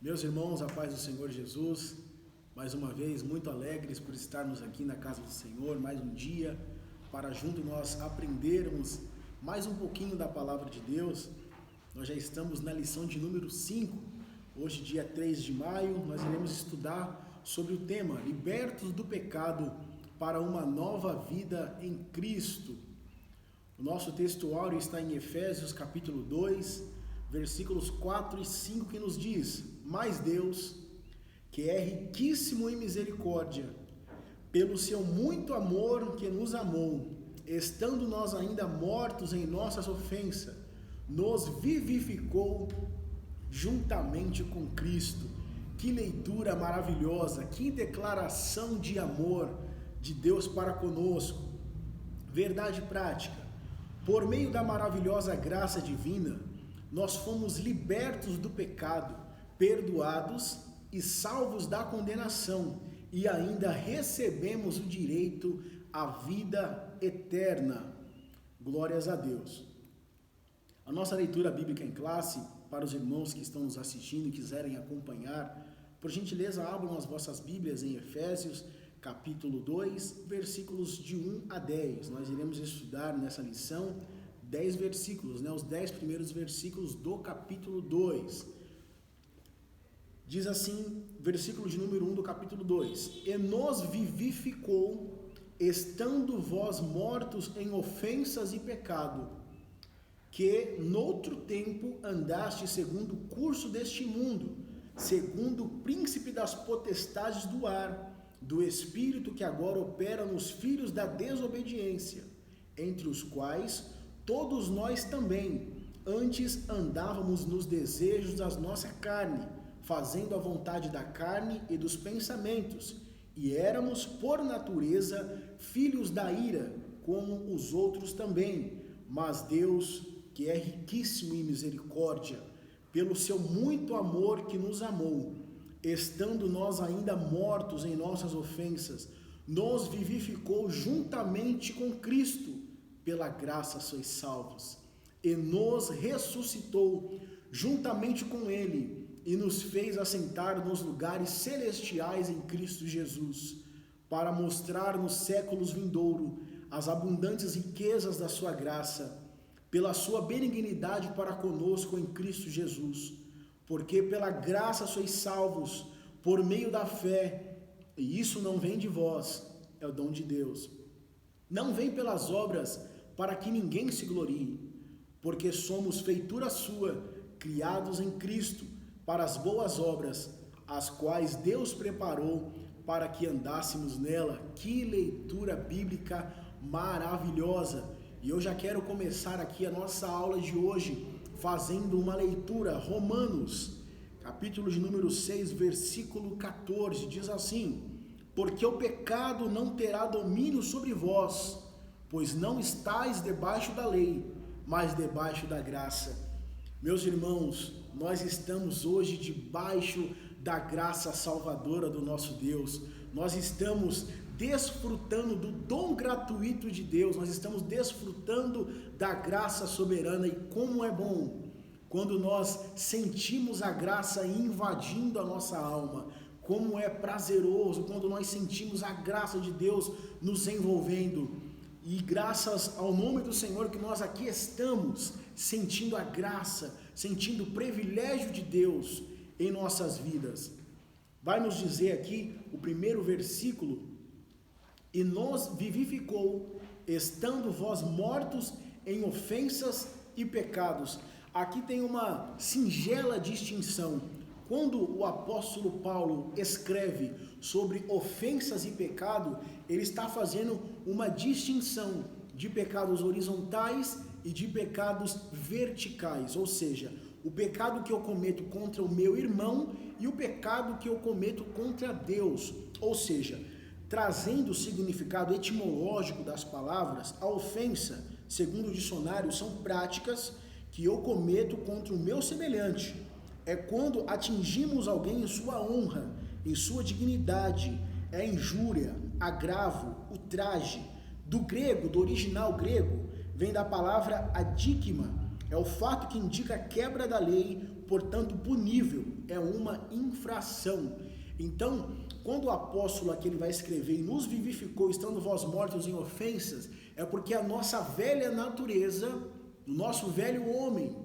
Meus irmãos, a paz do Senhor Jesus, mais uma vez muito alegres por estarmos aqui na casa do Senhor, mais um dia, para junto nós aprendermos mais um pouquinho da palavra de Deus. Nós já estamos na lição de número 5, hoje dia 3 de maio, nós iremos estudar sobre o tema Libertos do Pecado para uma nova vida em Cristo. O nosso textuário está em Efésios capítulo 2, versículos 4 e 5, que nos diz: Mas Deus, que é riquíssimo em misericórdia, pelo seu muito amor que nos amou, estando nós ainda mortos em nossas ofensas, nos vivificou juntamente com Cristo. Que leitura maravilhosa, que declaração de amor de Deus para conosco. Verdade prática: por meio da maravilhosa graça divina, nós fomos libertos do pecado, perdoados e salvos da condenação, e ainda recebemos o direito à vida eterna. Glórias a Deus. A nossa leitura bíblica em classe, para os irmãos que estão nos assistindo e quiserem acompanhar, por gentileza, abram as vossas Bíblias em Efésios, capítulo 2, versículos de 1 a 10. Nós iremos estudar nessa lição 10 versículos, os 10 primeiros versículos do capítulo 2. Diz assim, versículo de número 1 do capítulo 2: E nos vivificou, estando vós mortos em ofensas e pecado, que noutro tempo andaste segundo o curso deste mundo, segundo o príncipe das potestades do ar, do espírito que agora opera nos filhos da desobediência, entre os quais todos nós também antes andávamos nos desejos da nossa carne, fazendo a vontade da carne e dos pensamentos, e éramos por natureza filhos da ira, como os outros também. Mas Deus, que é riquíssimo em misericórdia, pelo seu muito amor que nos amou, estando nós ainda mortos em nossas ofensas, nos vivificou juntamente com Cristo. Pela graça sois salvos, e nos ressuscitou juntamente com Ele, e nos fez assentar nos lugares celestiais em Cristo Jesus, para mostrar nos séculos vindouros as abundantes riquezas da sua graça, pela sua benignidade para conosco em Cristo Jesus. Porque pela graça sois salvos, por meio da fé, e isso não vem de vós, é o dom de Deus. Não vem pelas obras, para que ninguém se glorie, porque somos feitura sua, criados em Cristo, para as boas obras, as quais Deus preparou para que andássemos nela. Que leitura bíblica maravilhosa! E eu já quero começar aqui a nossa aula de hoje, fazendo uma leitura. Romanos, capítulo de número 6, versículo 14, diz assim: Porque o pecado não terá domínio sobre vós, pois não estáis debaixo da lei, mas debaixo da graça. Meus irmãos, nós estamos hoje debaixo da graça salvadora do nosso Deus. Nós estamos desfrutando do dom gratuito de Deus, nós estamos desfrutando da graça soberana. E como é bom quando nós sentimos a graça invadindo a nossa alma. Como é prazeroso quando nós sentimos a graça de Deus nos envolvendo. E graças ao nome do Senhor que nós aqui estamos sentindo a graça, sentindo o privilégio de Deus em nossas vidas. Vai nos dizer aqui o primeiro versículo: E nos vivificou, estando vós mortos em ofensas e pecados. Aqui tem uma singela distinção. Quando o apóstolo Paulo escreve sobre ofensas e pecado, ele está fazendo uma distinção de pecados horizontais e de pecados verticais, ou seja, o pecado que eu cometo contra o meu irmão e o pecado que eu cometo contra Deus. Ou seja, trazendo o significado etimológico das palavras, a ofensa, segundo o dicionário, são práticas que eu cometo contra o meu semelhante. É quando atingimos alguém em sua honra, em sua dignidade. É injúria, agravo, ultraje. Do grego, do original grego, vem da palavra adíquima. É o fato que indica a quebra da lei, portanto punível, é uma infração. Então, quando o apóstolo aqui ele vai escrever, e nos vivificou, estando vós mortos em ofensas, é porque a nossa velha natureza, o nosso velho homem,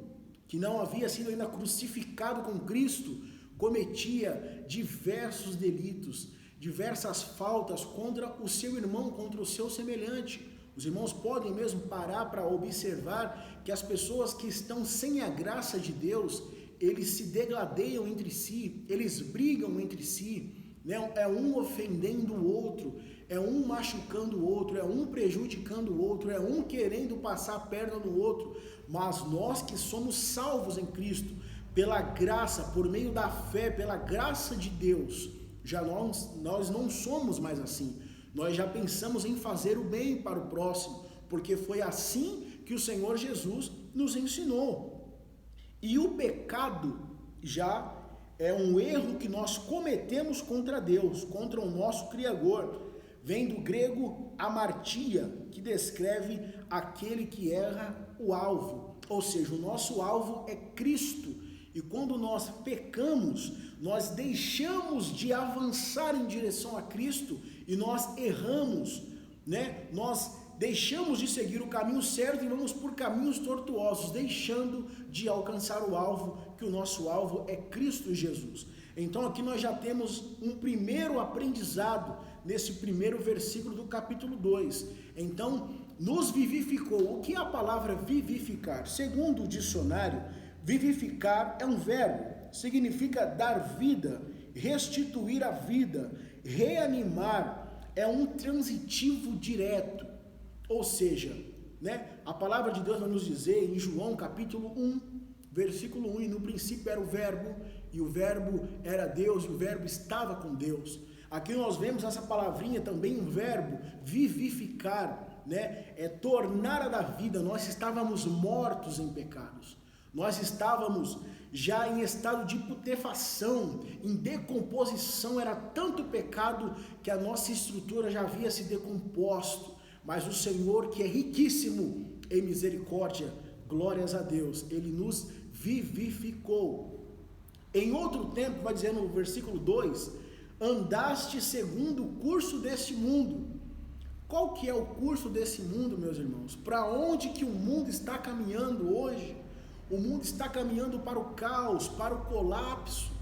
que não havia sido ainda crucificado com Cristo, cometia diversos delitos, diversas faltas contra o seu irmão, contra o seu semelhante. Os irmãos podem mesmo parar para observar que as pessoas que estão sem a graça de Deus, eles se degladeiam entre si, eles brigam entre si, né? É um ofendendo o outro, é um machucando o outro, é um prejudicando o outro, é um querendo passar a perna no outro. Mas nós que somos salvos em Cristo, pela graça, por meio da fé, pela graça de Deus, já nós não somos mais assim. Nós já pensamos em fazer o bem para o próximo, porque foi assim que o Senhor Jesus nos ensinou. E o pecado já é um erro que nós cometemos contra Deus, contra o nosso Criador. Vem do grego amartia, que descreve aquele que erra o alvo. Ou seja, o nosso alvo é Cristo. E quando nós pecamos, nós deixamos de avançar em direção a Cristo e nós erramos, né? Nós deixamos de seguir o caminho certo e vamos por caminhos tortuosos, deixando de alcançar o alvo, que o nosso alvo é Cristo Jesus. Então aqui nós já temos um primeiro aprendizado nesse primeiro versículo do capítulo 2. Então, nos vivificou. O que é a palavra vivificar? Segundo o dicionário, vivificar é um verbo, significa dar vida, restituir a vida, reanimar, é um transitivo direto. Ou seja, né, a palavra de Deus vai nos dizer em João capítulo 1, versículo 1, e no princípio era o verbo, e o verbo era Deus, e o verbo estava com Deus. Aqui nós vemos essa palavrinha também, um verbo, vivificar, né, é tornar a dar vida. Nós estávamos mortos em pecados, nós estávamos já em estado de putrefação, em decomposição, era tanto pecado que a nossa estrutura já havia se decomposto. Mas o Senhor, que é riquíssimo em misericórdia, glórias a Deus, Ele nos vivificou. Em outro tempo, vai dizer no versículo 2, andaste segundo o curso deste mundo. Qual que é o curso desse mundo, meus irmãos? Para onde que o mundo está caminhando hoje? O mundo está caminhando para o caos, para o colapso.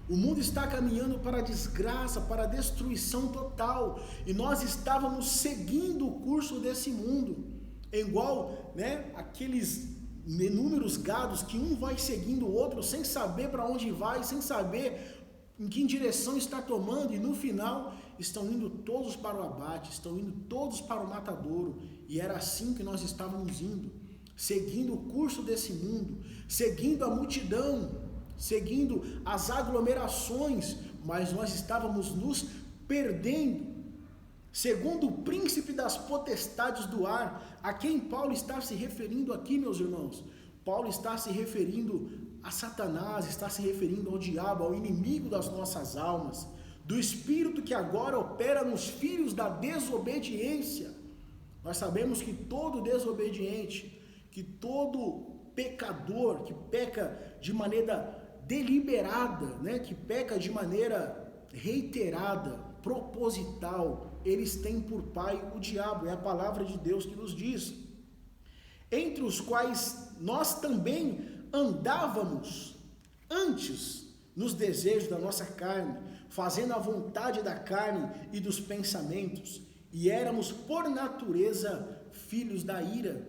O mundo está caminhando para a desgraça, para a destruição total. E nós estávamos seguindo o curso desse mundo. É igual, né, aqueles inúmeros gados que um vai seguindo o outro sem saber para onde vai, sem saber em que direção está tomando. E no final estão indo todos para o abate, estão indo todos para o matadouro. E era assim que nós estávamos indo, seguindo o curso desse mundo, seguindo a multidão, seguindo as aglomerações, mas nós estávamos nos perdendo. Segundo o príncipe das potestades do ar, a quem Paulo está se referindo aqui, meus irmãos? Paulo está se referindo a Satanás, está se referindo ao diabo, ao inimigo das nossas almas, do espírito que agora opera nos filhos da desobediência. Nós sabemos que todo desobediente, que todo pecador que peca de maneira deliberada, né, que peca de maneira reiterada, proposital, eles têm por pai o diabo. É a palavra de Deus que nos diz. Entre os quais nós também andávamos antes nos desejos da nossa carne, fazendo a vontade da carne e dos pensamentos, e éramos por natureza filhos da ira.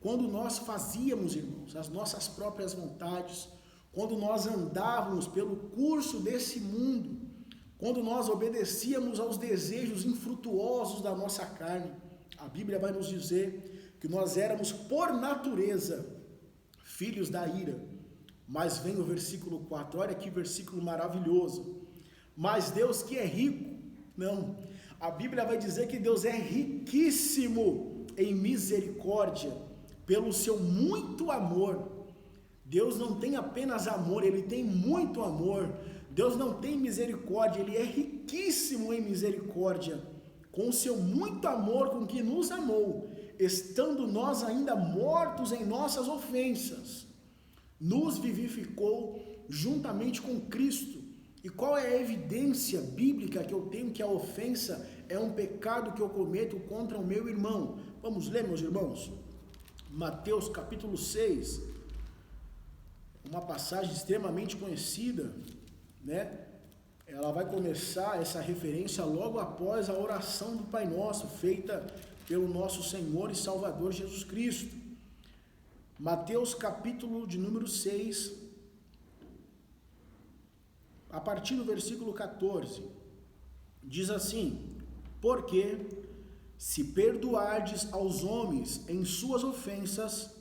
Quando nós fazíamos, irmãos, as nossas próprias vontades, quando nós andávamos pelo curso desse mundo, quando nós obedecíamos aos desejos infrutuosos da nossa carne, a Bíblia vai nos dizer que nós éramos por natureza filhos da ira. Mas vem o versículo 4, olha que versículo maravilhoso. Mas Deus que é rico, não, a Bíblia vai dizer que Deus é riquíssimo em misericórdia, pelo seu muito amor. Deus não tem apenas amor, Ele tem muito amor. Deus não tem misericórdia, Ele é riquíssimo em misericórdia, com o seu muito amor com que nos amou, estando nós ainda mortos em nossas ofensas, nos vivificou juntamente com Cristo. E qual é a evidência bíblica que eu tenho que a ofensa é um pecado que eu cometo contra o meu irmão? Vamos ler, meus irmãos? Mateus capítulo 6, uma passagem extremamente conhecida, né? Ela vai começar essa referência logo após a oração do Pai Nosso, feita pelo nosso Senhor e Salvador Jesus Cristo. Mateus capítulo de número 6, a partir do versículo 14, diz assim: porque se perdoardes aos homens em suas ofensas,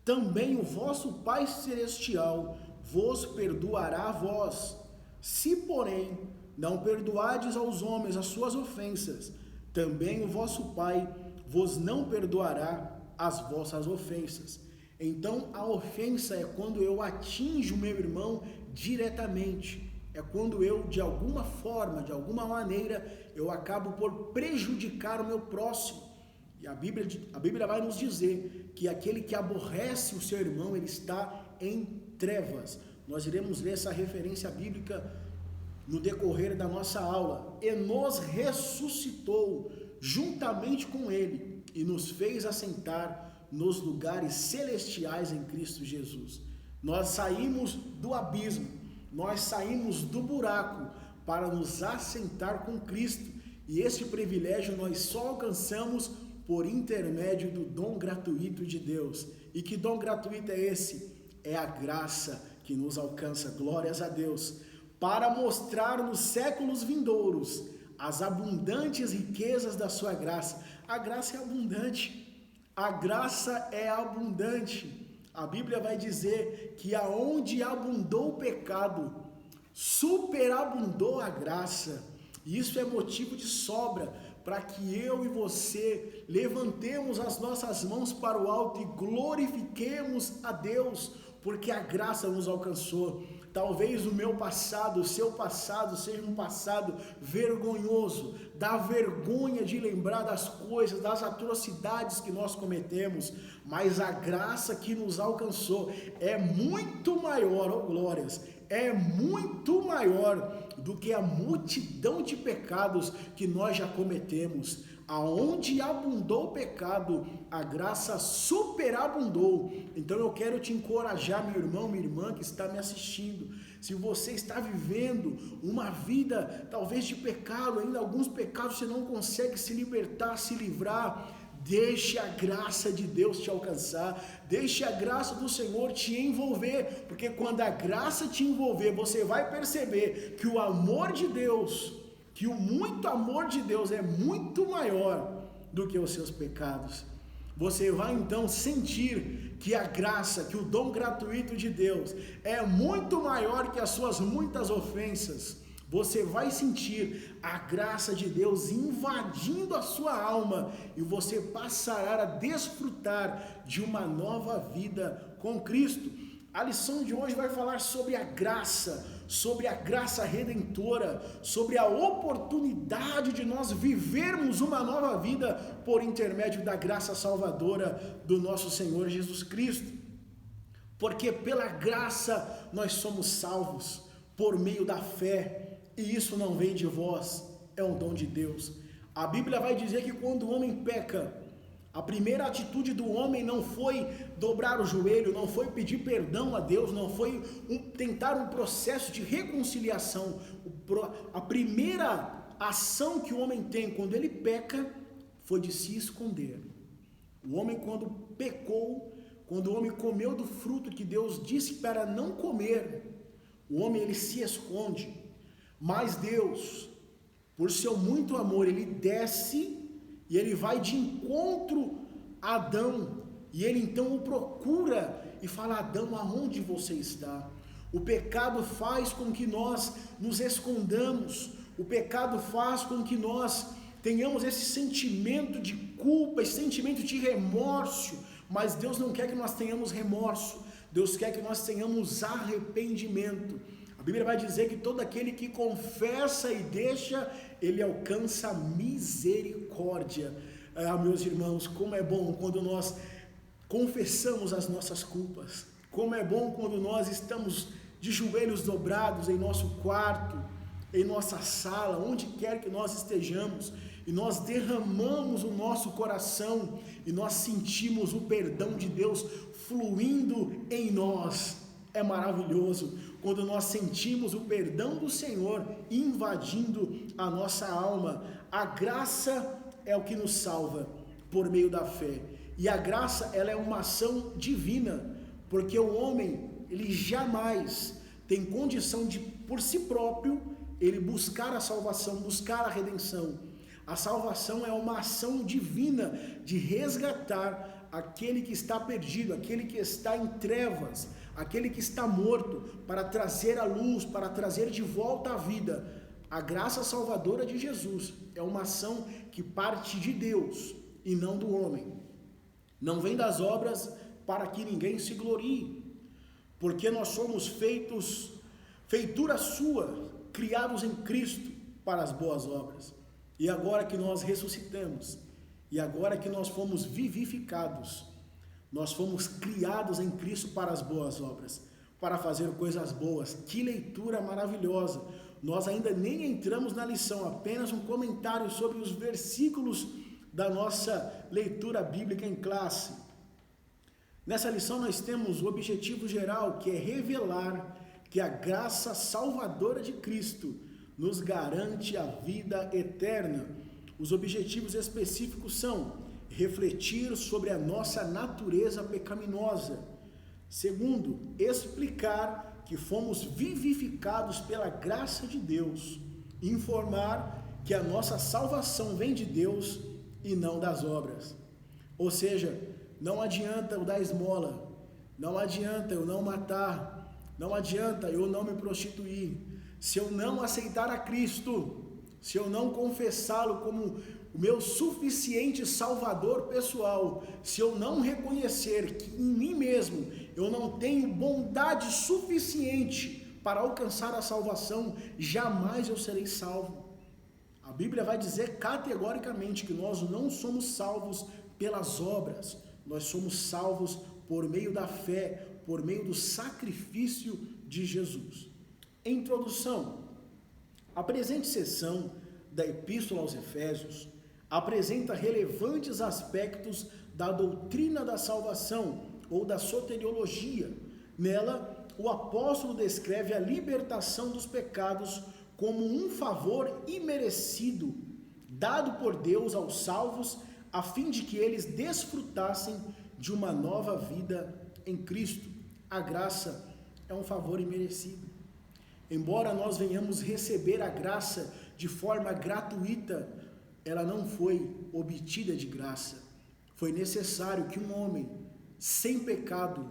também o vosso Pai Celestial vos perdoará a vós. Se, porém, não perdoardes aos homens as suas ofensas, também o vosso Pai vos não perdoará as vossas ofensas. Então, a ofensa é quando eu atinjo o meu irmão diretamente. É quando eu, de alguma forma, de alguma maneira, eu acabo por prejudicar o meu próximo. E a Bíblia vai nos dizer que aquele que aborrece o seu irmão, ele está em trevas. Nós iremos ler essa referência bíblica no decorrer da nossa aula. E nos ressuscitou juntamente com ele e nos fez assentar nos lugares celestiais em Cristo Jesus. Nós saímos do abismo, nós saímos do buraco para nos assentar com Cristo. E esse privilégio nós só alcançamos por intermédio do dom gratuito de Deus. E que dom gratuito é esse? É a graça que nos alcança, glórias a Deus, para mostrar nos séculos vindouros as abundantes riquezas da sua graça. A graça é abundante, a graça é abundante. A Bíblia vai dizer que aonde abundou o pecado, superabundou a graça. E isso é motivo de sobra para que eu e você levantemos as nossas mãos para o alto e glorifiquemos a Deus, porque a graça nos alcançou. Talvez o meu passado, o seu passado seja um passado vergonhoso, dá vergonha de lembrar das coisas, das atrocidades que nós cometemos, mas a graça que nos alcançou é muito maior, ó glórias, é muito maior do que a multidão de pecados que nós já cometemos. Aonde abundou o pecado, a graça superabundou. Então eu quero te encorajar, meu irmão, minha irmã que está me assistindo. Se você está vivendo uma vida talvez de pecado, ainda alguns pecados você não consegue se libertar, se livrar, deixe a graça de Deus te alcançar, deixe a graça do Senhor te envolver, porque quando a graça te envolver, você vai perceber que o amor de Deus, que o muito amor de Deus é muito maior do que os seus pecados. Você vai então sentir que a graça, que o dom gratuito de Deus é muito maior que as suas muitas ofensas. Você vai sentir a graça de Deus invadindo a sua alma e você passará a desfrutar de uma nova vida com Cristo. A lição de hoje vai falar sobre a graça redentora, sobre a oportunidade de nós vivermos uma nova vida por intermédio da graça salvadora do nosso Senhor Jesus Cristo. Porque pela graça nós somos salvos por meio da fé, e isso não vem de vós, é um dom de Deus. A Bíblia vai dizer que quando o homem peca, a primeira atitude do homem não foi dobrar o joelho, não foi pedir perdão a Deus, não foi tentar um processo de reconciliação. A primeira ação que o homem tem quando ele peca foi de se esconder. O homem, quando pecou, quando o homem comeu do fruto que Deus disse para não comer, o homem ele se esconde. Mas Deus, por seu muito amor, ele desce e ele vai de encontro a Adão, e ele então o procura e fala: Adão, aonde você está? O pecado faz com que nós nos escondamos, o pecado faz com que nós tenhamos esse sentimento de culpa, esse sentimento de remorso, mas Deus não quer que nós tenhamos remorso, Deus quer que nós tenhamos arrependimento. A Bíblia vai dizer que todo aquele que confessa e deixa, ele alcança misericórdia. Meus irmãos, como é bom quando nós confessamos as nossas culpas, como é bom quando nós estamos de joelhos dobrados em nosso quarto, em nossa sala, onde quer que nós estejamos, e nós derramamos o nosso coração, e nós sentimos o perdão de Deus fluindo em nós. É maravilhoso quando nós sentimos o perdão do Senhor invadindo a nossa alma. A graça é o que nos salva por meio da fé, e a graça, ela é uma ação divina, porque o homem, ele jamais tem condição de, por si próprio, ele buscar a salvação, buscar a redenção. A salvação é uma ação divina de resgatar aquele que está perdido, aquele que está em trevas, aquele que está morto, para trazer a luz, para trazer de volta a vida. A graça salvadora de Jesus é uma ação que parte de Deus e não do homem. Não vem das obras para que ninguém se glorie, porque nós somos feitura sua, criados em Cristo para as boas obras. E agora que nós ressuscitamos, e agora que nós fomos vivificados, nós fomos criados em Cristo para as boas obras, para fazer coisas boas. Que leitura maravilhosa! Nós ainda nem entramos na lição, apenas um comentário sobre os versículos da nossa leitura bíblica em classe. Nessa lição nós temos o objetivo geral, que é revelar que a graça salvadora de Cristo nos garante a vida eterna. Os objetivos específicos são refletir sobre a nossa natureza pecaminosa. Segundo, explicar que fomos vivificados pela graça de Deus. Informar que a nossa salvação vem de Deus e não das obras. Ou seja, não adianta eu dar esmola, não adianta eu não matar, não adianta eu não me prostituir. Se eu não aceitar a Cristo, se eu não confessá-lo como o meu suficiente salvador pessoal, se eu não reconhecer que em mim mesmo eu não tenho bondade suficiente para alcançar a salvação, jamais eu serei salvo. A Bíblia vai dizer categoricamente que nós não somos salvos pelas obras, nós somos salvos por meio da fé, por meio do sacrifício de Jesus. Introdução. A presente seção da Epístola aos Efésios apresenta relevantes aspectos da doutrina da salvação ou da soteriologia. Nela, o apóstolo descreve a libertação dos pecados como um favor imerecido dado por Deus aos salvos, a fim de que eles desfrutassem de uma nova vida em Cristo. A graça é um favor imerecido. Embora nós venhamos receber a graça de forma gratuita, ela não foi obtida de graça. Foi necessário que um homem sem pecado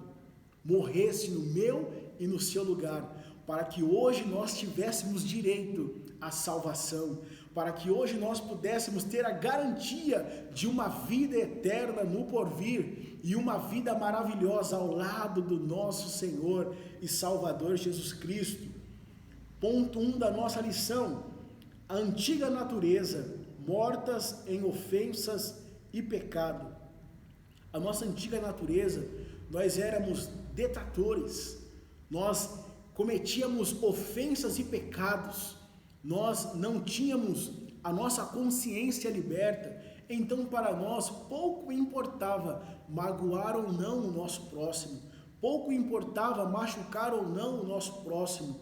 morresse no meu e no seu lugar, para que hoje nós tivéssemos direito à salvação, para que hoje nós pudéssemos ter a garantia de uma vida eterna no porvir e uma vida maravilhosa ao lado do nosso Senhor e Salvador Jesus Cristo. Ponto 1 da nossa lição: a antiga natureza, mortas em ofensas e pecado. A nossa antiga natureza, nós éramos detratores, nós cometíamos ofensas e pecados, nós não tínhamos a nossa consciência liberta, então para nós pouco importava magoar ou não o nosso próximo, pouco importava machucar ou não o nosso próximo,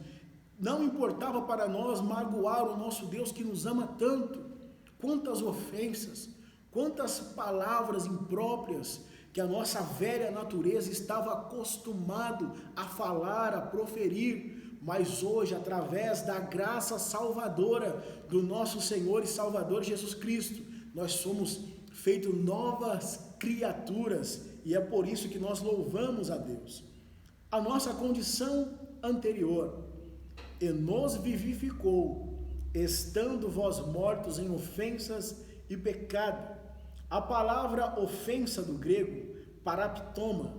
não importava para nós magoar o nosso Deus que nos ama tanto. Quantas ofensas, quantas palavras impróprias que a nossa velha natureza estava acostumado a falar, a proferir, mas hoje, através da graça salvadora do nosso Senhor e Salvador Jesus Cristo, nós somos feitos novas criaturas, e é por isso que nós louvamos a Deus. A nossa condição anterior, e nos vivificou, estando vós mortos em ofensas e pecado. A palavra ofensa do grego, paraptoma,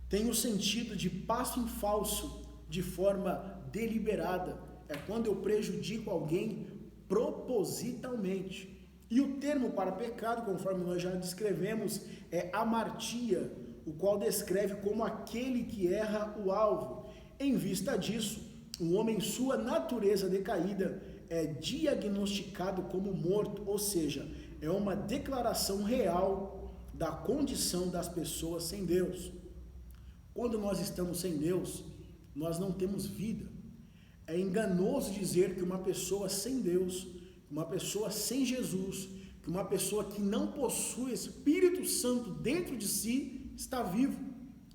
tem o sentido de passo em falso, de forma deliberada. É quando eu prejudico alguém propositalmente. E o termo para pecado, conforme nós já descrevemos, é amartia, o qual descreve como aquele que erra o alvo. Em vista disso, o homem em sua natureza decaída é diagnosticado como morto, ou seja, é uma declaração real da condição das pessoas sem Deus. Quando nós estamos sem Deus, nós não temos vida. É enganoso dizer que uma pessoa sem Deus, uma pessoa sem Jesus, que uma pessoa que não possui Espírito Santo dentro de si está vivo.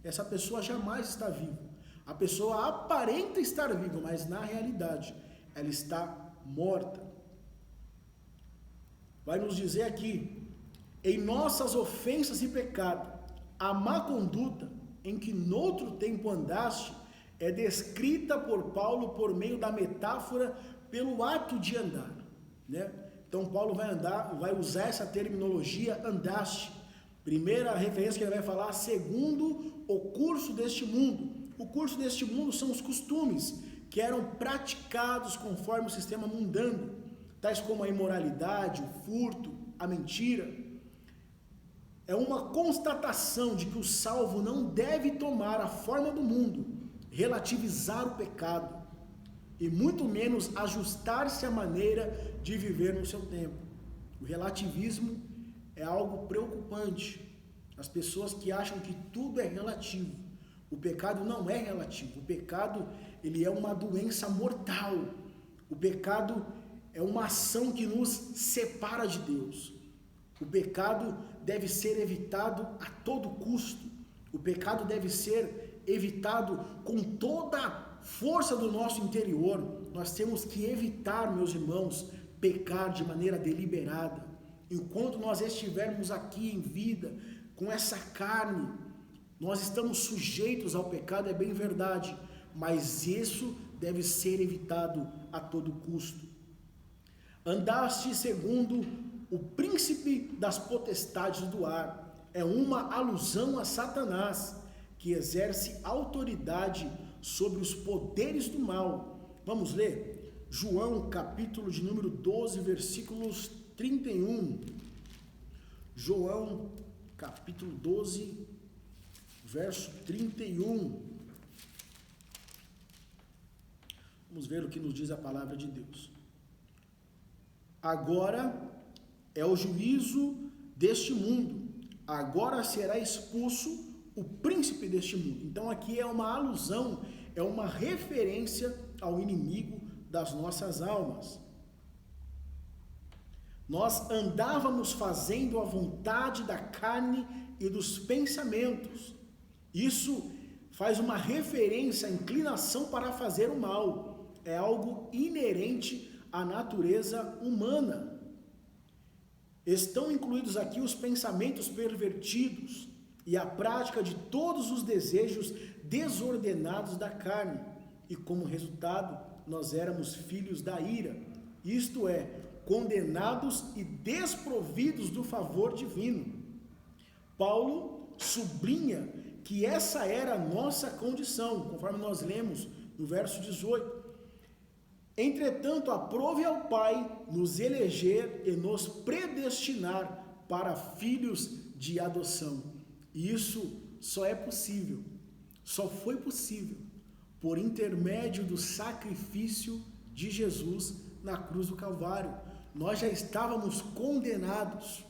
Essa pessoa jamais está viva. A pessoa aparenta estar viva, mas na realidade ela está morta. Vai nos dizer aqui: em nossas ofensas e pecado, a má conduta em que noutro tempo andaste é descrita por Paulo por meio da metáfora pelo ato de andar, né? Então Paulo vai usar essa terminologia andaste. Primeira referência que ele vai falar, segundo o curso deste mundo. O curso deste mundo são os costumes que eram praticados conforme o sistema mundano, tais como a imoralidade, o furto, a mentira. É uma constatação de que o salvo não deve tomar a forma do mundo, relativizar o pecado e muito menos ajustar-se à maneira de viver no seu tempo. O relativismo é algo preocupante. As pessoas que acham que tudo é relativo. O pecado não é relativo. O pecado, ele é uma doença mortal. O pecado é uma ação que nos separa de Deus. O pecado deve ser evitado a todo custo. O pecado deve ser evitado com toda a força do nosso interior. Nós temos que evitar, meus irmãos, pecar de maneira deliberada. Enquanto nós estivermos aqui em vida, com essa carne, nós estamos sujeitos ao pecado, é bem verdade, mas isso deve ser evitado a todo custo. Andaste segundo o príncipe das potestades do ar. É uma alusão a Satanás, que exerce autoridade sobre os poderes do mal. Vamos ler? João, capítulo de número 12, versículos 31. João, capítulo 12, verso 31. Vamos ver o que nos diz a palavra de Deus. Agora é o juízo deste mundo. Agora será expulso o príncipe deste mundo. Então aqui é uma alusão, é uma referência ao inimigo das nossas almas. Nós andávamos fazendo a vontade da carne e dos pensamentos. Isso faz uma referência à inclinação para fazer o mal. É algo inerente à natureza humana. Estão incluídos aqui os pensamentos pervertidos e a prática de todos os desejos desordenados da carne. E como resultado, nós éramos filhos da ira. Isto é, condenados e desprovidos do favor divino. Paulo sublinha que essa era a nossa condição, conforme nós lemos no verso 18. Entretanto, aprove ao Pai nos eleger e nos predestinar para filhos de adoção. E isso só é possível, só foi possível por intermédio do sacrifício de Jesus na cruz do Calvário. Nós já estávamos condenados,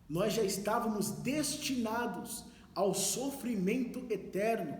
nós já estávamos destinados ao sofrimento eterno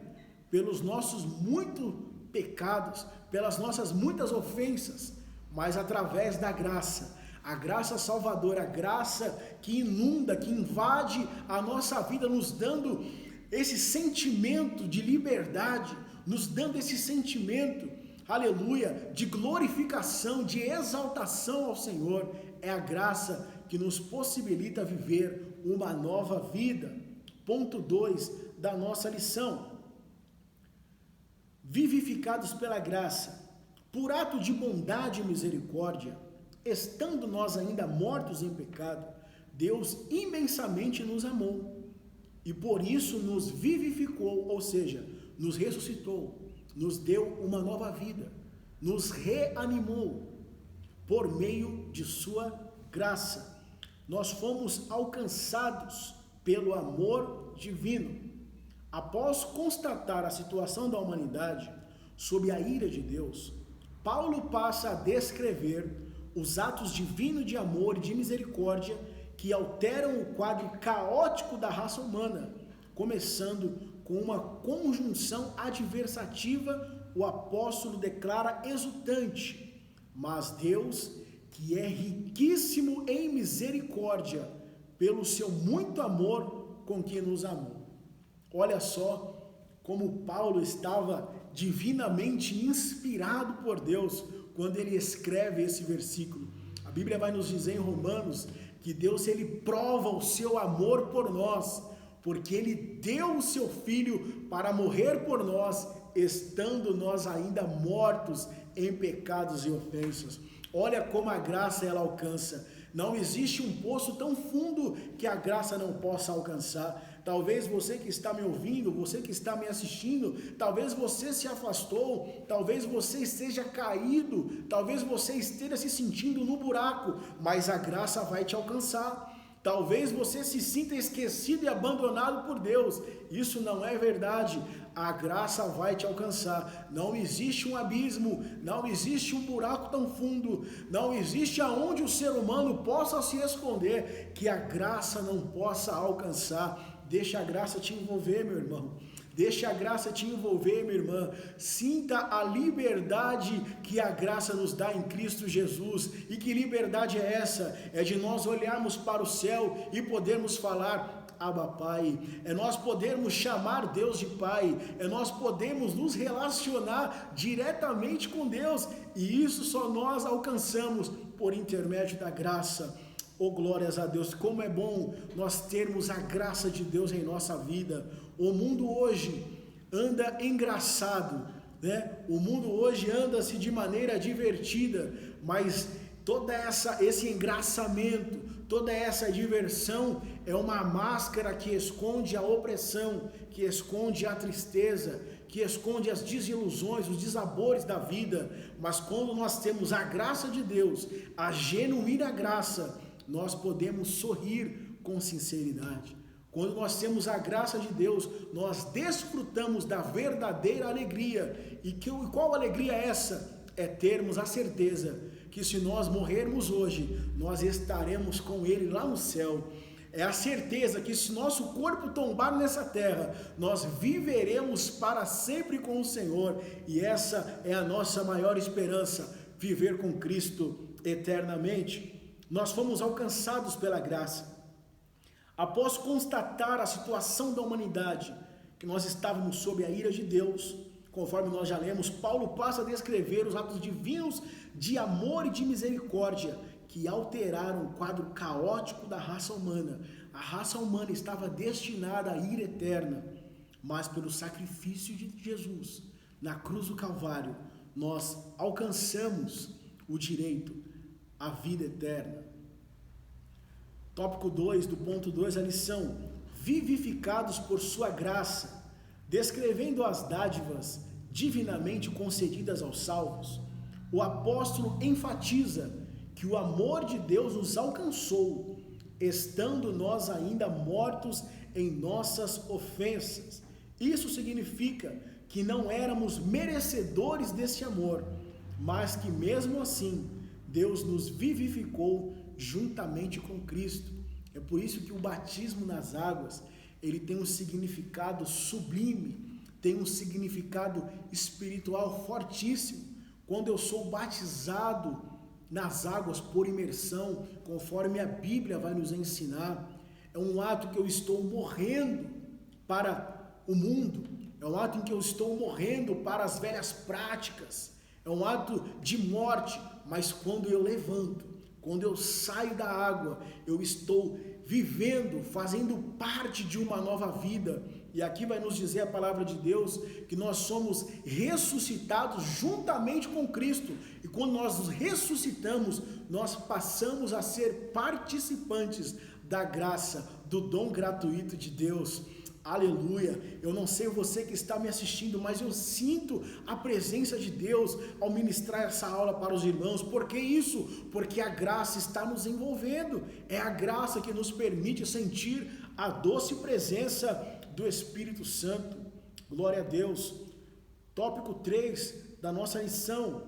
pelos nossos muitos pecados, pelas nossas muitas ofensas, mas através da graça, a graça salvadora, a graça que inunda, que invade a nossa vida, nos dando esse sentimento de liberdade, nos dando esse sentimento, aleluia, de glorificação, de exaltação ao Senhor. É a graça que nos possibilita viver uma nova vida. Ponto 2 da nossa lição. Vivificados pela graça, por ato de bondade e misericórdia, estando nós ainda mortos em pecado, Deus imensamente nos amou e por isso nos vivificou, ou seja, nos ressuscitou, nos deu uma nova vida, nos reanimou por meio de sua graça. Nós fomos alcançados pelo amor divino. Após constatar a situação da humanidade, sob a ira de Deus, Paulo passa a descrever os atos divinos de amor e de misericórdia que alteram o quadro caótico da raça humana, começando com uma conjunção adversativa. O apóstolo declara exultante: mas Deus, que é riquíssimo em misericórdia, pelo seu muito amor com que nos amou. Olha só como Paulo estava divinamente inspirado por Deus quando ele escreve esse versículo. A Bíblia vai nos dizer em Romanos que Deus, ele prova o seu amor por nós, porque ele deu o seu Filho para morrer por nós, estando nós ainda mortos em pecados e ofensas. Olha como a graça ela alcança. Não existe um poço tão fundo que a graça não possa alcançar. Talvez você que está me ouvindo, você que está me assistindo, talvez você se afastou, talvez você esteja caído, talvez você esteja se sentindo no buraco, mas a graça vai te alcançar. Talvez você se sinta esquecido e abandonado por Deus. Isso não é verdade. A graça vai te alcançar. Não existe um abismo, não existe um buraco tão fundo, não existe aonde o ser humano possa se esconder que a graça não possa alcançar. Deixa a graça te envolver, meu irmão. Deixa a graça te envolver, minha irmã. Sinta a liberdade que a graça nos dá em Cristo Jesus. E que liberdade é essa? É de nós olharmos para o céu e podermos falar: Abba, Pai. É nós podermos chamar Deus de Pai. É nós podermos nos relacionar diretamente com Deus. E isso só nós alcançamos por intermédio da graça. Oh, glórias a Deus, como é bom nós termos a graça de Deus em nossa vida. O mundo hoje anda engraçado, né? O mundo hoje anda-se de maneira divertida, mas esse engraçamento, toda essa diversão é uma máscara que esconde a opressão, que esconde a tristeza, que esconde as desilusões, os dissabores da vida. Mas quando nós temos a graça de Deus, a genuína graça, nós podemos sorrir com sinceridade. Quando nós temos a graça de Deus, nós desfrutamos da verdadeira alegria. E qual alegria é essa? É termos a certeza que se nós morrermos hoje, nós estaremos com Ele lá no céu. É a certeza que se nosso corpo tombar nessa terra, nós viveremos para sempre com o Senhor. E essa é a nossa maior esperança, viver com Cristo eternamente. Nós fomos alcançados pela graça. Após constatar a situação da humanidade, que nós estávamos sob a ira de Deus, conforme nós já lemos, Paulo passa a descrever os atos divinos de amor e de misericórdia que alteraram o quadro caótico da raça humana. A raça humana estava destinada à ira eterna, mas pelo sacrifício de Jesus na cruz do Calvário, nós alcançamos o direito à vida eterna. Tópico 2, do ponto 2, a lição: vivificados por sua graça, descrevendo as dádivas divinamente concedidas aos salvos. O apóstolo enfatiza que o amor de Deus nos alcançou, estando nós ainda mortos em nossas ofensas. Isso significa que não éramos merecedores desse amor, mas que mesmo assim Deus nos vivificou juntamente com Cristo. É por isso que o batismo nas águas, ele tem um significado sublime, tem um significado espiritual fortíssimo. Quando eu sou batizado nas águas por imersão, conforme a Bíblia vai nos ensinar, é um ato que eu estou morrendo para o mundo, é um ato em que eu estou morrendo para as velhas práticas, é um ato de morte, mas quando eu levanto, quando eu saio da água, eu estou vivendo, fazendo parte de uma nova vida. E aqui vai nos dizer a palavra de Deus que nós somos ressuscitados juntamente com Cristo. E quando nós nos ressuscitamos, nós passamos a ser participantes da graça, do dom gratuito de Deus. Aleluia! Eu não sei você que está me assistindo, mas eu sinto a presença de Deus ao ministrar essa aula para os irmãos. Por que isso? Porque a graça está nos envolvendo. É a graça que nos permite sentir a doce presença do Espírito Santo. Glória a Deus! Tópico 3 da nossa lição: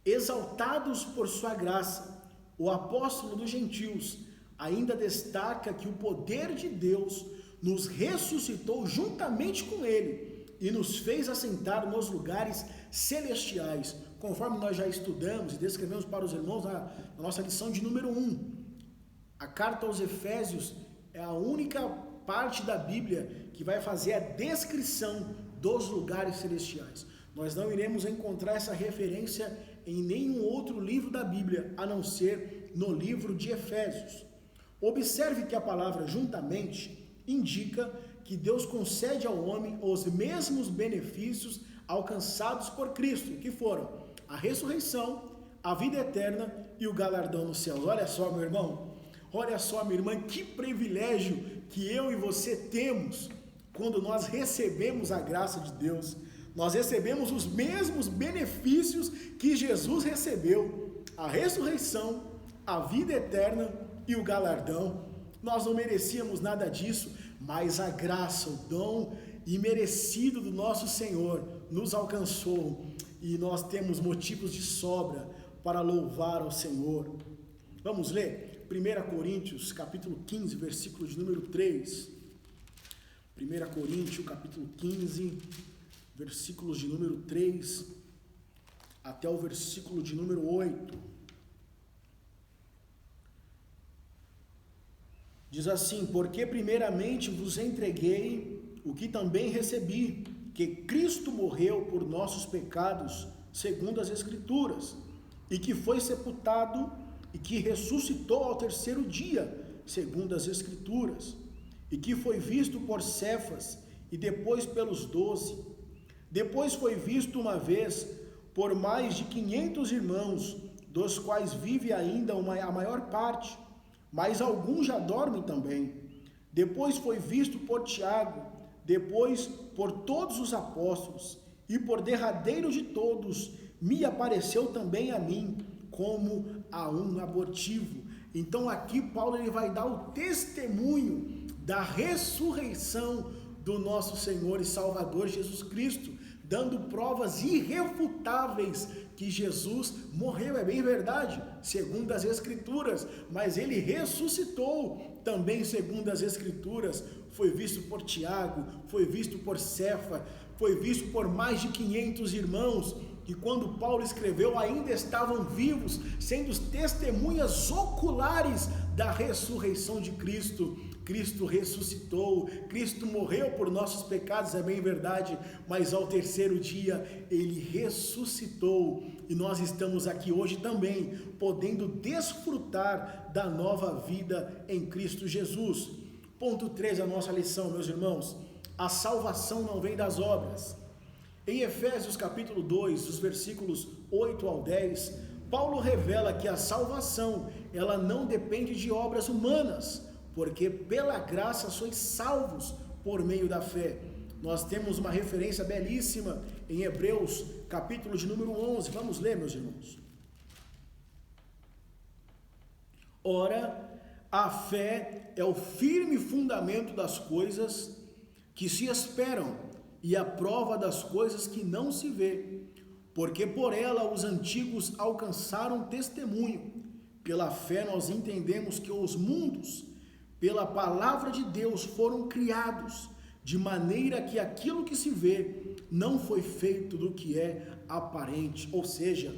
exaltados por sua graça. O apóstolo dos gentios ainda destaca que o poder de Deus nos ressuscitou juntamente com ele e nos fez assentar nos lugares celestiais, conforme nós já estudamos e descrevemos para os irmãos na nossa lição de número 1. A carta aos Efésios é a única parte da Bíblia que vai fazer a descrição dos lugares celestiais. Nós não iremos encontrar essa referência em nenhum outro livro da Bíblia, a não ser no livro de Efésios. Observe que a palavra juntamente indica que Deus concede ao homem os mesmos benefícios alcançados por Cristo, que foram a ressurreição, a vida eterna e o galardão nos céus. Olha só, meu irmão, olha só, minha irmã, que privilégio que eu e você temos quando nós recebemos a graça de Deus. Nós recebemos os mesmos benefícios que Jesus recebeu: a ressurreição, a vida eterna e o galardão. Nós não merecíamos nada disso, mas a graça, o dom imerecido do nosso Senhor nos alcançou e nós temos motivos de sobra para louvar ao Senhor. Vamos ler 1 Coríntios, capítulo 15, versículo de número 3. 1 Coríntios, capítulo 15, versículos de número 3 até o versículo de número 8. Diz assim: porque primeiramente vos entreguei o que também recebi, que Cristo morreu por nossos pecados, segundo as Escrituras, e que foi sepultado e que ressuscitou ao terceiro dia, segundo as Escrituras, e que foi visto por Cefas e depois pelos 12. Depois foi visto uma vez por mais de 500 irmãos, dos quais vive ainda a maior parte, mas alguns já dormem também. Depois foi visto por Tiago, depois por todos os apóstolos, e por derradeiro de todos, me apareceu também a mim, como a um abortivo. Então aqui Paulo ele vai dar o testemunho da ressurreição do nosso Senhor e Salvador Jesus Cristo, dando provas irrefutáveis que Jesus morreu, é bem verdade, segundo as Escrituras, mas ele ressuscitou também segundo as Escrituras. Foi visto por Tiago, foi visto por Cefa, foi visto por mais de 500 irmãos, que quando Paulo escreveu ainda estavam vivos, sendo testemunhas oculares da ressurreição de Cristo. Cristo ressuscitou, Cristo morreu por nossos pecados, é bem verdade, mas ao terceiro dia ele ressuscitou e nós estamos aqui hoje também, podendo desfrutar da nova vida em Cristo Jesus. Ponto 3 da nossa lição, meus irmãos: a salvação não vem das obras. Em Efésios capítulo 2, os versículos 8 ao 10, Paulo revela que a salvação, ela não depende de obras humanas, porque pela graça sois salvos por meio da fé. Nós temos uma referência belíssima em Hebreus, capítulo de número 11. Vamos ler, meus irmãos. Ora, a fé é o firme fundamento das coisas que se esperam e a prova das coisas que não se vê, porque por ela os antigos alcançaram testemunho. Pela fé nós entendemos que os mundos, pela palavra de Deus, foram criados, de maneira que aquilo que se vê não foi feito do que é aparente. Ou seja,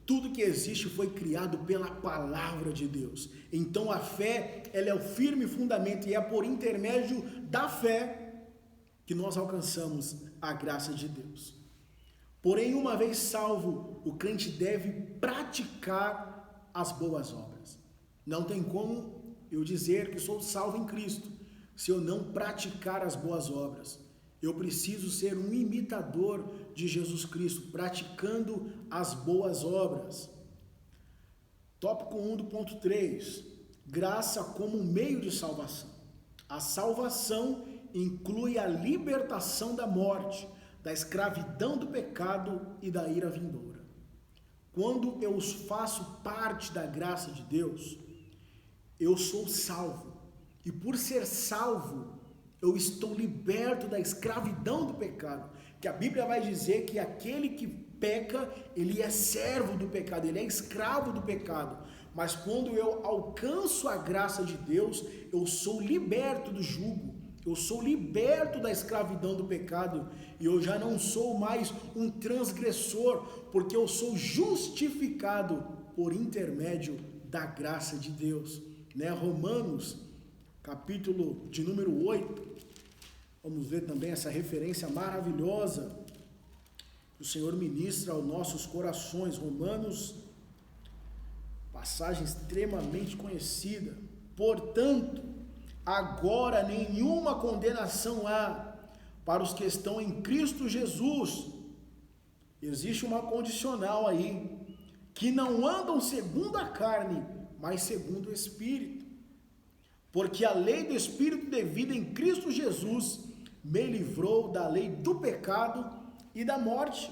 tudo que existe foi criado pela palavra de Deus. Então a fé, ela é o firme fundamento, e é por intermédio da fé que nós alcançamos a graça de Deus. Porém, uma vez salvo, o crente deve praticar as boas obras. Não tem como eu dizer que sou salvo em Cristo se eu não praticar as boas obras. Eu preciso ser um imitador de Jesus Cristo, praticando as boas obras. Tópico 1 do ponto 3, graça como meio de salvação. A salvação inclui a libertação da morte, da escravidão do pecado e da ira vindoura. Quando eu faço parte da graça de Deus, eu sou salvo, e por ser salvo, Eu estou liberto da escravidão do pecado. Que a Bíblia vai dizer que aquele que peca, ele é servo do pecado, ele é escravo do pecado. Mas quando eu alcanço a graça de Deus, eu sou liberto do jugo, eu sou liberto da escravidão do pecado, e eu já não sou mais um transgressor, porque eu sou justificado por intermédio da graça de Deus. Romanos, capítulo de número 8, vamos ver também essa referência maravilhosa que o Senhor ministra aos nossos corações. Romanos, passagem extremamente conhecida. Portanto, agora nenhuma condenação há para os que estão em Cristo Jesus. Existe uma condicional aí, que não andam segundo a carne, mas segundo o Espírito. Porque a lei do Espírito de vida em Cristo Jesus me livrou da lei do pecado e da morte.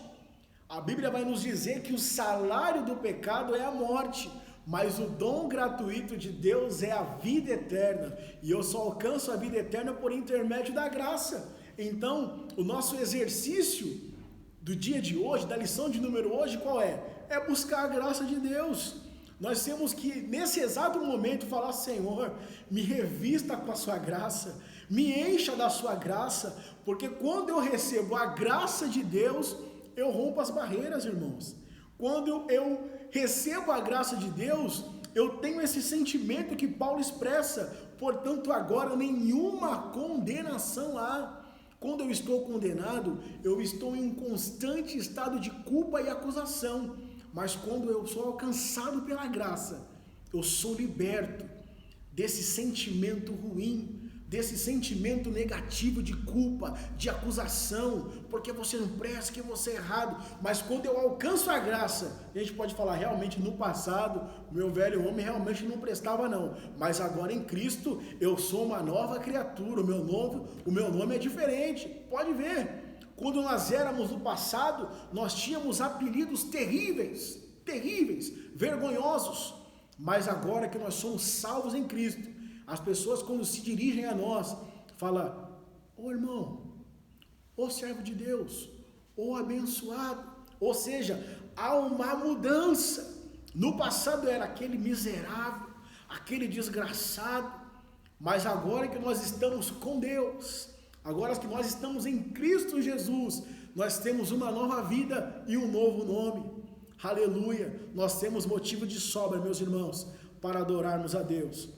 A Bíblia vai nos dizer que o salário do pecado é a morte, mas o dom gratuito de Deus é a vida eterna, e eu só alcanço a vida eterna por intermédio da graça. Então, o nosso exercício do dia de hoje, da lição de número hoje, qual é? É buscar a graça de Deus. Nós temos que, nesse exato momento, falar: Senhor, me revista com a sua graça, me encha da sua graça, porque quando eu recebo a graça de Deus, eu rompo as barreiras, irmãos. Quando eu recebo a graça de Deus, eu tenho esse sentimento que Paulo expressa: portanto, agora nenhuma condenação há. Quando eu estou condenado, eu estou em um constante estado de culpa e acusação. Mas quando eu sou alcançado pela graça, eu sou liberto desse sentimento ruim, desse sentimento negativo de culpa, de acusação, porque você não presta, que você é errado. Mas quando eu alcanço a graça, a gente pode falar: realmente no passado, o meu velho homem realmente não prestava não, mas agora em Cristo eu sou uma nova criatura, o meu nome é diferente. Pode ver. Quando nós éramos no passado, nós tínhamos apelidos terríveis, vergonhosos. Mas agora que nós somos salvos em Cristo, as pessoas, quando se dirigem a nós, falam: ô irmão, ô servo de Deus, ô abençoado. Ou seja, há uma mudança. No passado era aquele miserável, aquele desgraçado, mas agora que nós estamos com Deus, agora que nós estamos em Cristo Jesus, nós temos uma nova vida e um novo nome. Aleluia! Nós temos motivo de sobra, meus irmãos, para adorarmos a Deus.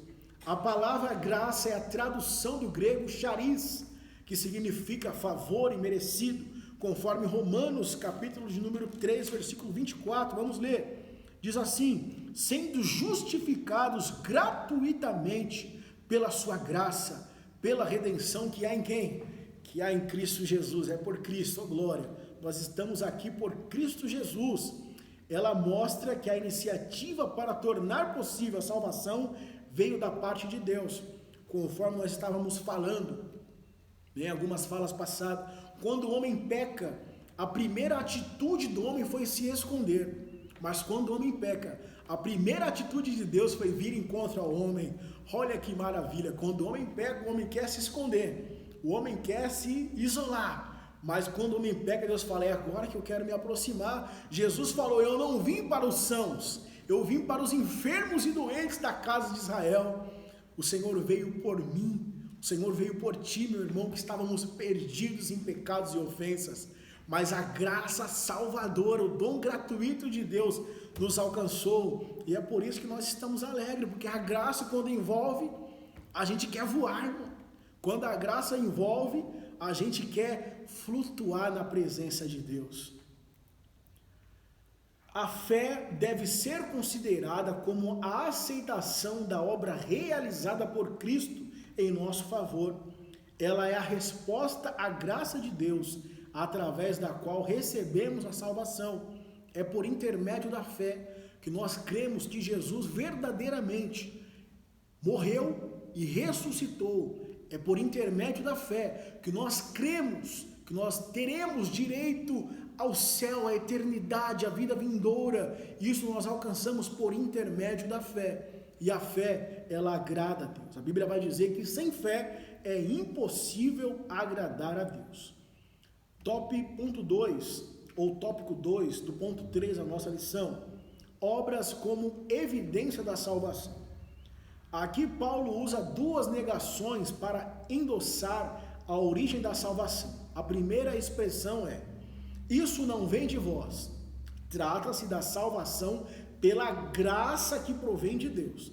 A palavra graça é a tradução do grego charis, que significa favor e merecido, conforme Romanos, capítulo de número 3, versículo 24. Vamos ler. Diz assim: sendo justificados gratuitamente pela sua graça, pela redenção que há em quem? Que há em Cristo Jesus. É por Cristo, oh glória. Nós estamos aqui por Cristo Jesus. Ela mostra que a iniciativa para tornar possível a salvação veio da parte de Deus, conforme nós estávamos falando em algumas falas passadas. Quando o homem peca, a primeira atitude do homem foi se esconder, mas quando o homem peca, a primeira atitude de Deus foi vir em contra ao homem. Olha que maravilha! Quando o homem peca, o homem quer se esconder, o homem quer se isolar. Mas quando o homem peca, Deus fala: é agora que eu quero me aproximar. Jesus falou: eu não vim para os sãos, eu vim para os enfermos e doentes da casa de Israel. O Senhor veio por mim, o Senhor veio por ti, meu irmão, que estávamos perdidos em pecados e ofensas. Mas a graça salvadora, o dom gratuito de Deus nos alcançou. E é por isso que nós estamos alegres, porque a graça, quando envolve, a gente quer voar, irmão. Quando a graça envolve, a gente quer flutuar na presença de Deus. A fé deve ser considerada como a aceitação da obra realizada por Cristo em nosso favor. Ela é a resposta à graça de Deus, através da qual recebemos a salvação. É por intermédio da fé que nós cremos que Jesus verdadeiramente morreu e ressuscitou. É por intermédio da fé que nós cremos que nós teremos direito ao céu, à eternidade, à vida vindoura. Isso nós alcançamos por intermédio da fé. e a fé, ela agrada a Deus. A Bíblia vai dizer que sem fé é impossível agradar a Deus. Tópico 2 do ponto 3 da nossa lição, obras como evidência da salvação. Aqui Paulo usa duas negações para endossar a origem da salvação. A primeira expressão é: isso não vem de vós. Trata-se da salvação pela graça que provém de Deus.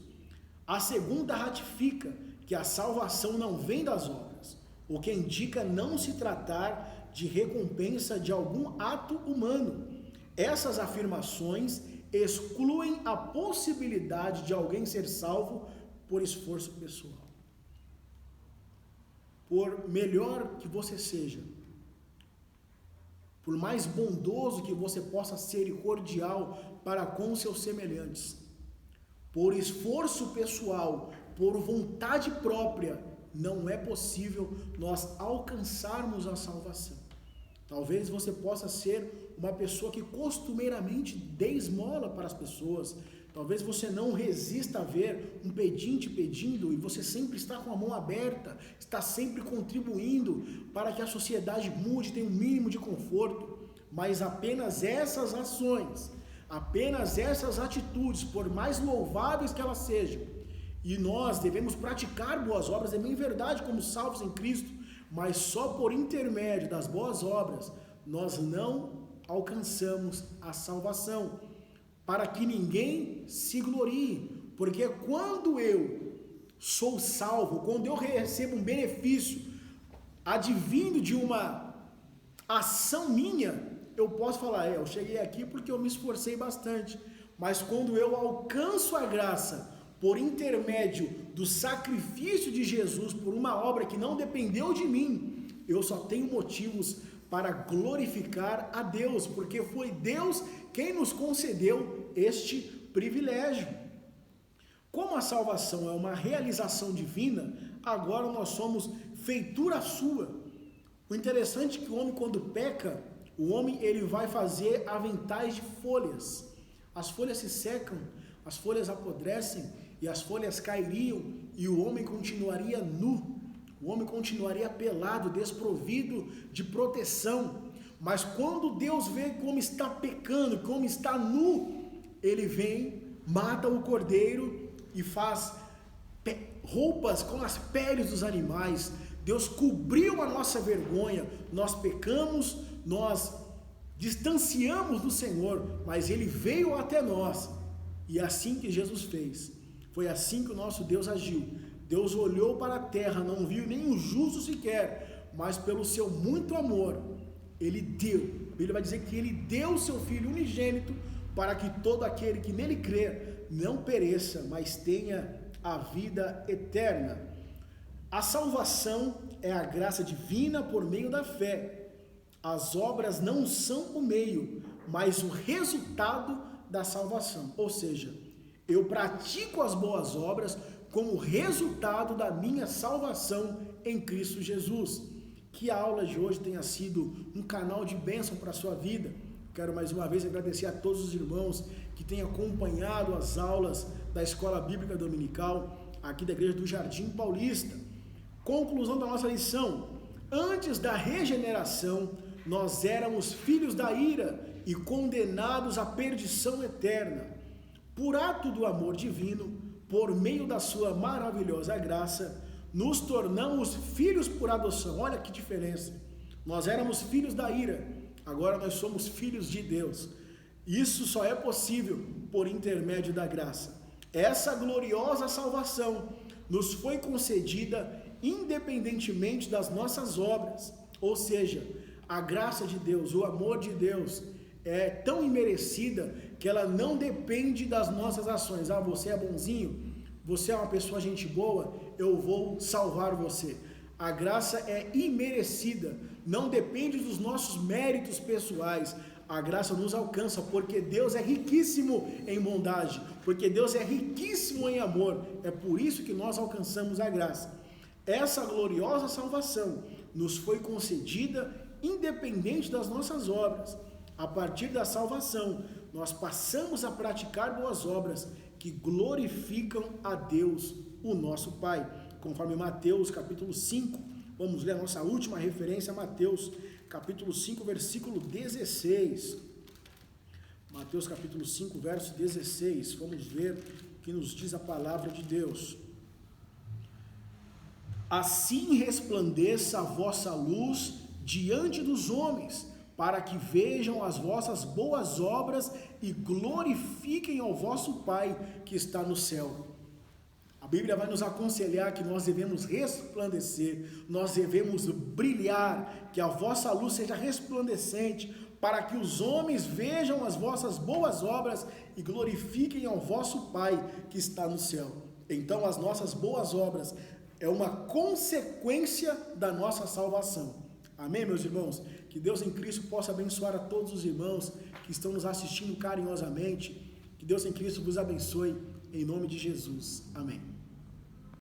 A segunda ratifica que a salvação não vem das obras, o que indica não se tratar de recompensa de algum ato humano. Essas afirmações excluem a possibilidade de alguém ser salvo por esforço pessoal. Por melhor que você seja, por mais bondoso que você possa ser e cordial para com os seus semelhantes, por esforço pessoal, por vontade própria, não é possível nós alcançarmos a salvação. Talvez você possa ser uma pessoa que costumeiramente dê esmola para as pessoas. Talvez você não resista a ver um pedinte pedindo e você sempre está com a mão aberta, está sempre contribuindo para que a sociedade mude, tenha um mínimo de conforto. Mas apenas essas ações, apenas essas atitudes, por mais louváveis que elas sejam, e nós devemos praticar boas obras, é bem verdade, como salvos em Cristo, mas só por intermédio das boas obras nós não alcançamos a salvação, para que ninguém se glorie, porque quando eu sou salvo, quando eu recebo um benefício advindo de uma ação minha, eu posso falar, eu cheguei aqui porque eu me esforcei bastante, mas quando eu alcanço a graça por intermédio do sacrifício de Jesus, por uma obra que não dependeu de mim, eu só tenho motivos para glorificar a Deus, porque foi Deus quem nos concedeu este privilégio. Como a salvação é uma realização divina, agora nós somos feitura sua. O interessante é que o homem, quando peca, o homem ele vai fazer aventais de folhas. As folhas se secam, as folhas apodrecem e as folhas cairiam e o homem continuaria nu. O homem continuaria pelado, desprovido de proteção. Mas quando Deus vê como está pecando, como está nu, ele vem, mata o cordeiro e faz roupas com as peles dos animais. Deus cobriu a nossa vergonha. Nós pecamos, nós distanciamos do Senhor, mas Ele veio até nós. E é assim que Jesus fez. Foi assim que o nosso Deus agiu. Deus olhou para a terra, não viu nenhum justo sequer, mas pelo seu muito amor, Ele deu. A Bíblia vai dizer que Ele deu o seu Filho unigênito para que todo aquele que nele crer não pereça, mas tenha a vida eterna. A salvação é a graça divina por meio da fé. As obras não são o meio, mas o resultado da salvação. Ou seja, eu pratico as boas obras como resultado da minha salvação em Cristo Jesus. Que a aula de hoje tenha sido um canal de bênção para a sua vida. Quero mais uma vez agradecer a todos os irmãos que têm acompanhado as aulas da Escola Bíblica Dominical aqui da Igreja do Jardim Paulista. Conclusão da nossa lição: antes da regeneração, nós éramos filhos da ira e condenados à perdição eterna. Por ato do amor divino, por meio da sua maravilhosa graça, nos tornamos filhos por adoção. Olha que diferença. Nós éramos filhos da ira, agora nós somos filhos de Deus. Isso só é possível por intermédio da graça. Essa gloriosa salvação nos foi concedida independentemente das nossas obras. Ou seja, a graça de Deus, o amor de Deus é tão imerecida que ela não depende das nossas ações. Ah, você é bonzinho, você é uma pessoa gente boa, eu vou salvar você. A graça é imerecida, não depende dos nossos méritos pessoais. A graça nos alcança porque Deus é riquíssimo em bondade, porque Deus é riquíssimo em amor. É por isso que nós alcançamos a graça. Essa gloriosa salvação nos foi concedida independente das nossas obras. A partir da salvação, nós passamos a praticar boas obras que glorificam a Deus, o nosso Pai. Conforme Mateus capítulo 5, vamos ler a nossa última referência, Mateus capítulo 5, versículo 16. Mateus capítulo 5, verso 16, vamos ver o que nos diz a palavra de Deus. Assim resplandeça a vossa luz diante dos homens, para que vejam as vossas boas obras e glorifiquem ao vosso Pai que está no céu. A Bíblia vai nos aconselhar que nós devemos resplandecer, nós devemos brilhar, que a vossa luz seja resplandecente, para que os homens vejam as vossas boas obras e glorifiquem ao vosso Pai que está no céu. Então, as nossas boas obras é uma consequência da nossa salvação. Amém, meus irmãos? Que Deus em Cristo possa abençoar a todos os irmãos que estão nos assistindo carinhosamente. Que Deus em Cristo vos abençoe, em nome de Jesus. Amém.